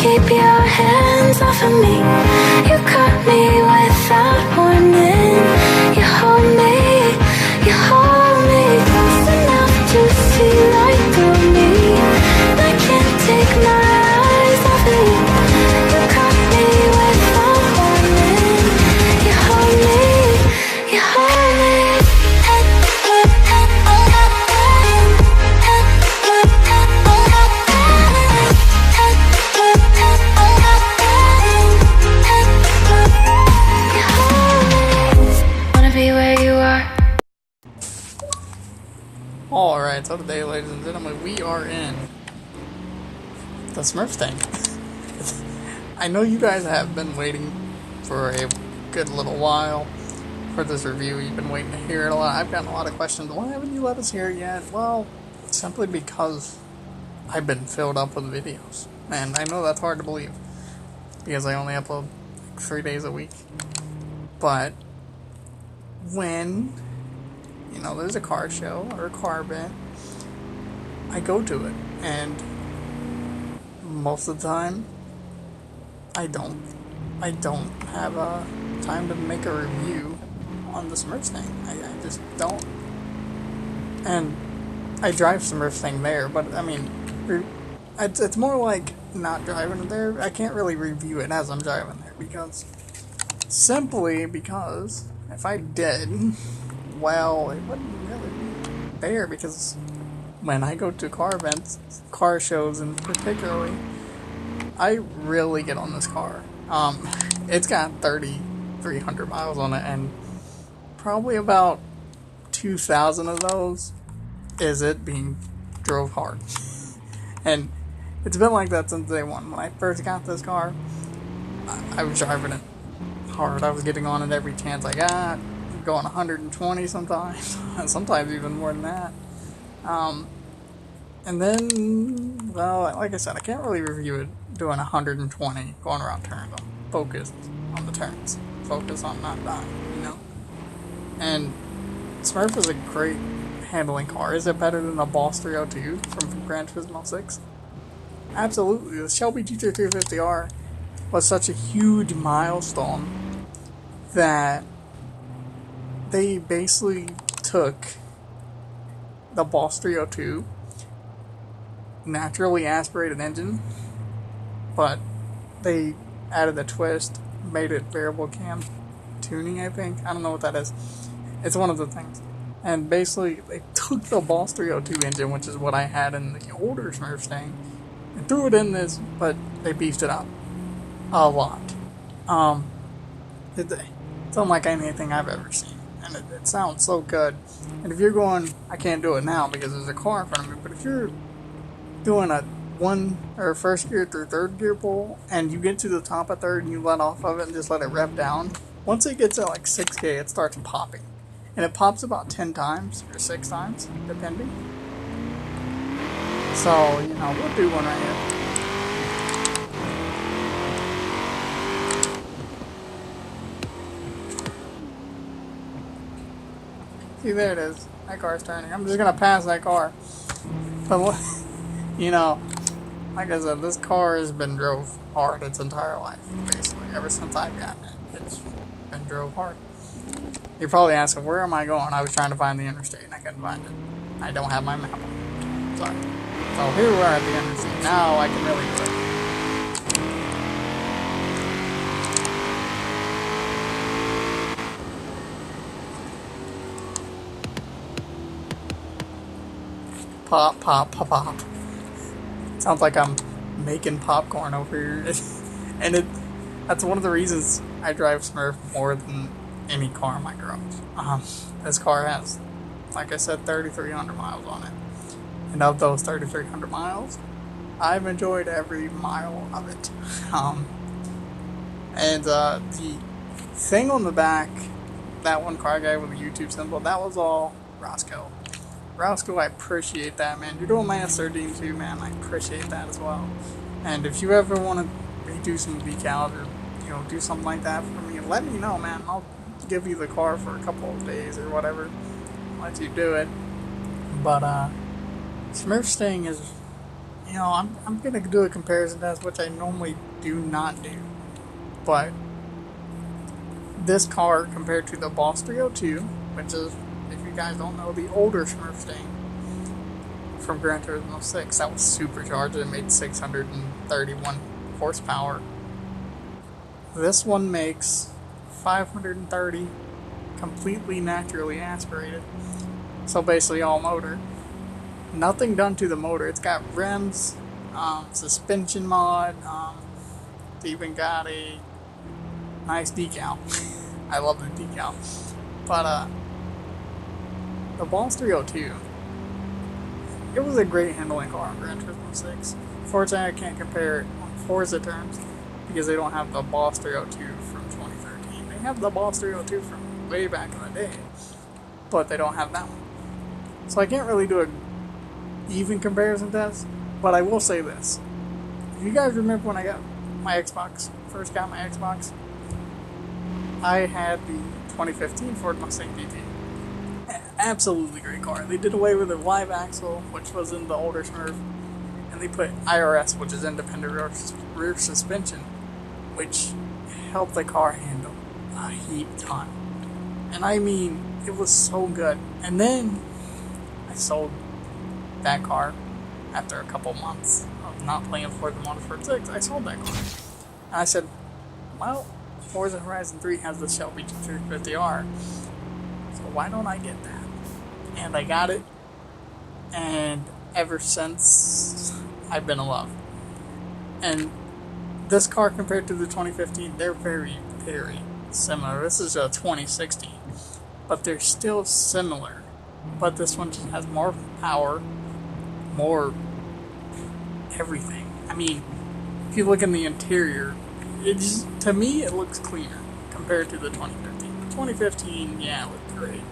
keep your hands off of me. You caught me without warning. You hold me close enough to see right through me. I can't take my eyes off of you. You caught me without warning. You hold me. Alright, so today, ladies and gentlemen, we are in the Smurfstang. I know you guys have been waiting for a good little while for this review. You've been waiting to hear it a lot. I've gotten a lot of questions. Why haven't you let us hear it yet? Well, simply because I've been filled up with videos. And I know that's hard to believe, because I only upload like 3 days a week. But when there's a car show or a car event, I go to it, and most of the time I don't have time to make a review on the Smurfstang. I just don't. And I drive Smurfstang there, but I mean, it's more like not driving it there. I can't really review it as I'm driving there, simply because if I did, well, it wouldn't really be fair, because when I go to car events, car shows in particularly, I really get on this car. It's got 3,300 miles on it, and probably about 2,000 of those is it being drove hard. And it's been like that since day one. When I first got this car, I was driving it hard. I was getting on it every chance I got, going 120 sometimes, sometimes even more than that. And then, well, like I said, I can't really review it doing 120 going around turns. I'm focused on the turns, focus on not dying, And Smurf is a great handling car. Is it better than the Boss 302 from Gran Turismo 6? Absolutely. The Shelby gt350R was such a huge milestone that they basically took the Boss 302 naturally aspirated engine, but they added a twist, made it variable cam tuning, I think. I don't know what that is. It's one of the things. And basically, they took the Boss 302 engine, which is what I had in the older Smurfstang, and threw it in this, but they beefed it up a lot. It's unlike anything I've ever seen. And it sounds so good. And if you're going, I can't do it now because there's a car in front of me, but if you're doing a first gear through third gear pull, and you get to the top of third and you let off of it and just let it rev down, once it gets at like 6K, it starts popping. And it pops about 10 times or 6 times, depending. So, we'll do one right here. See, there it is. That car's turning. I'm just gonna pass that car. But like I said, this car has been drove hard its entire life, basically. Ever since I've gotten it, it's been drove hard. You're probably asking, where am I going? I was trying to find the interstate and I couldn't find it. I don't have my map on. Sorry. So here we are at the interstate. Now I can really do it. Pop, pop, pop, pop. Sounds like I'm making popcorn over here. And that's one of the reasons I drive Smurf more than any car in my garage. This car has, like I said, 3,300 miles on it. And of those 3,300 miles, I've enjoyed every mile of it. And the thing on the back, ThatOneCarGuy with a YouTube symbol, that was all Roscoe. Roscoe, I appreciate that, man. You're doing my S13 too, man. I appreciate that as well. And if you ever want to redo some decals or, do something like that for me, let me know, man. I'll give you the car for a couple of days or whatever. I'll let you do it. But, Smurfstang is you know, I'm gonna do a comparison test, which I normally do not do, but this car compared to the Boss 302, which is, if you guys don't know, the older Smurfstang from Gran Turismo 6, that was supercharged and made 631 horsepower. This one makes 530 completely naturally aspirated. So basically all motor. Nothing done to the motor. It's got rims, suspension mod, it's even got a nice decal. I love the decal. But the Boss 302, it was a great handling car on Gran Turismo 6. Unfortunately, I can't compare it on Forza terms because they don't have the Boss 302 from 2013. They have the Boss 302 from way back in the day, but they don't have that one. So I can't really do a even comparison test, but I will say this. If you guys remember when I got my Xbox, first got my Xbox, I had the 2015 Ford Mustang GT. Absolutely great car. They did away with the live axle, which was in the older Smurf, and they put IRS, which is independent rear suspension, which helped the car handle a heap ton. And I mean, it was so good. And then I sold that car after a couple months of not playing Forza Motorsport 6. I sold that car. And I said, well, Forza Horizon 3 has the Shelby gt350R, so why don't I get that? And I got it, and ever since, I've been in love. And this car compared to the 2015, they're very, very similar. This is a 2016, but they're still similar. But this one just has more power, more everything. I mean, if you look in the interior, to me, it looks cleaner compared to the 2015. The 2015, yeah, it looked great.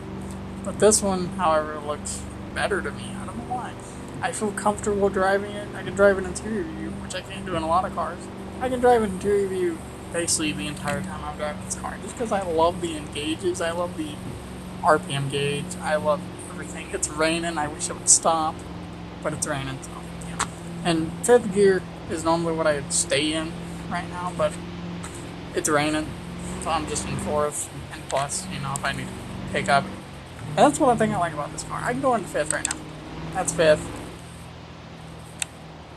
But this one, however, looks better to me. I don't know why. I feel comfortable driving it. I can drive an interior view, which I can't do in a lot of cars. I can drive an interior view basically the entire time I'm driving this car, just because I love the engages. I love the RPM gauge. I love everything. It's raining. I wish it would stop, but it's raining, so yeah. And fifth gear is normally what I stay in right now, but it's raining, so I'm just in fourth. And plus, you know, if I need to pick up, and that's one thing I like about this car. I can go into fifth right now. That's fifth.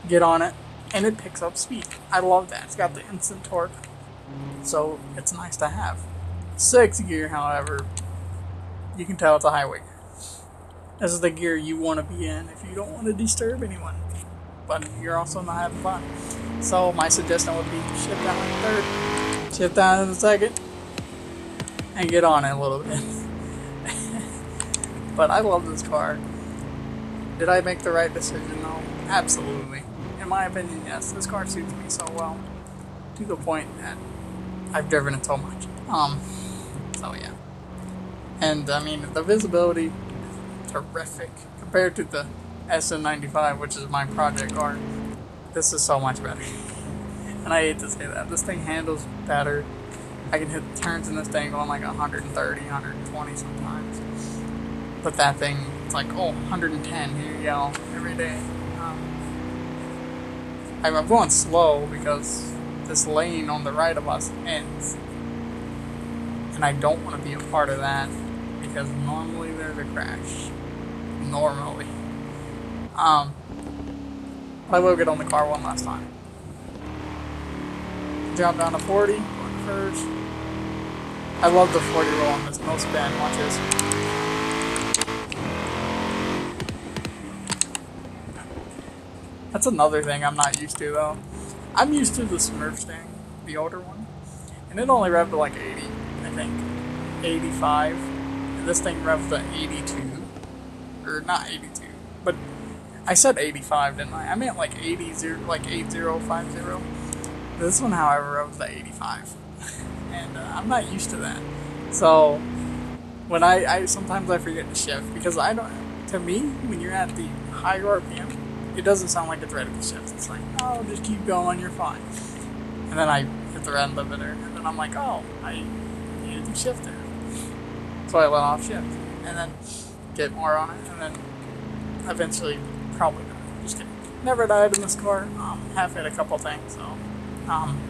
Get on it, and it picks up speed. I love that. It's got the instant torque, so it's nice to have. Sixth gear, however, you can tell it's a highway gear. This is the gear you want to be in if you don't want to disturb anyone, but you're also not having fun. So my suggestion would be shift down in third, shift down in the second, and get on it a little bit. But I love this car. Did I make the right decision? No, absolutely. In my opinion, yes. This car suits me so well, to the point that I've driven it so much. So yeah. And I mean, the visibility is terrific compared to the SM95, which is my project car. This is so much better. And I hate to say that. This thing handles better. I can hit turns in this thing going like 130, 120 sometimes. But that thing, it's like, oh, 110, here you go, every day. I'm going slow because this lane on the right of us ends. And I don't want to be a part of that because normally there's a crash. Normally. But I will get on the car one last time. Drop down to 40, going first. I love the 40 roll on this, no spin, watch this. That's another thing I'm not used to though. I'm used to the Smurfstang, the older one, and it only revved to like 80, I think, 85. And this thing revved to 82, or not 82, but I said 85, didn't I? I meant like 80, like 8050. This one, however, revved to 85, and I'm not used to that. So when I sometimes I forget to shift because I don't. To me, when you're at the higher RPM, it doesn't sound like it's ready to shift. It's like, oh, just keep going, you're fine. And then I hit the red limiter, and then I'm like, oh, I needed to shift there. So I let off shift, and then get more on it, and then eventually, probably not. Just kidding. Never died in this car. Have hit a couple things, so.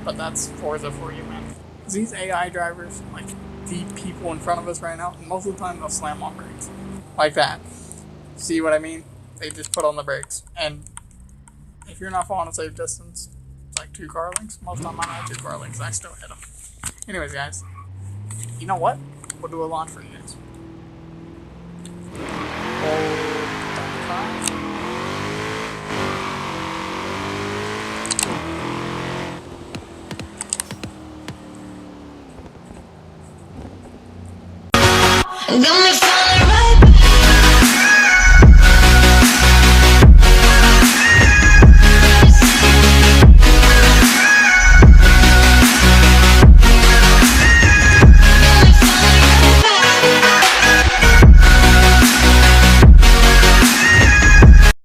But that's Forza for you, man. These AI drivers, like the people in front of us right now, most of the time they'll slam on brakes. Like that. See what I mean? They just put on the brakes. And if you're not following a safe distance, it's like 2 car lengths. Most of the time I have 2 car lengths, I still hit them. Anyways, guys, you know what? We'll do a launch for you guys. Got me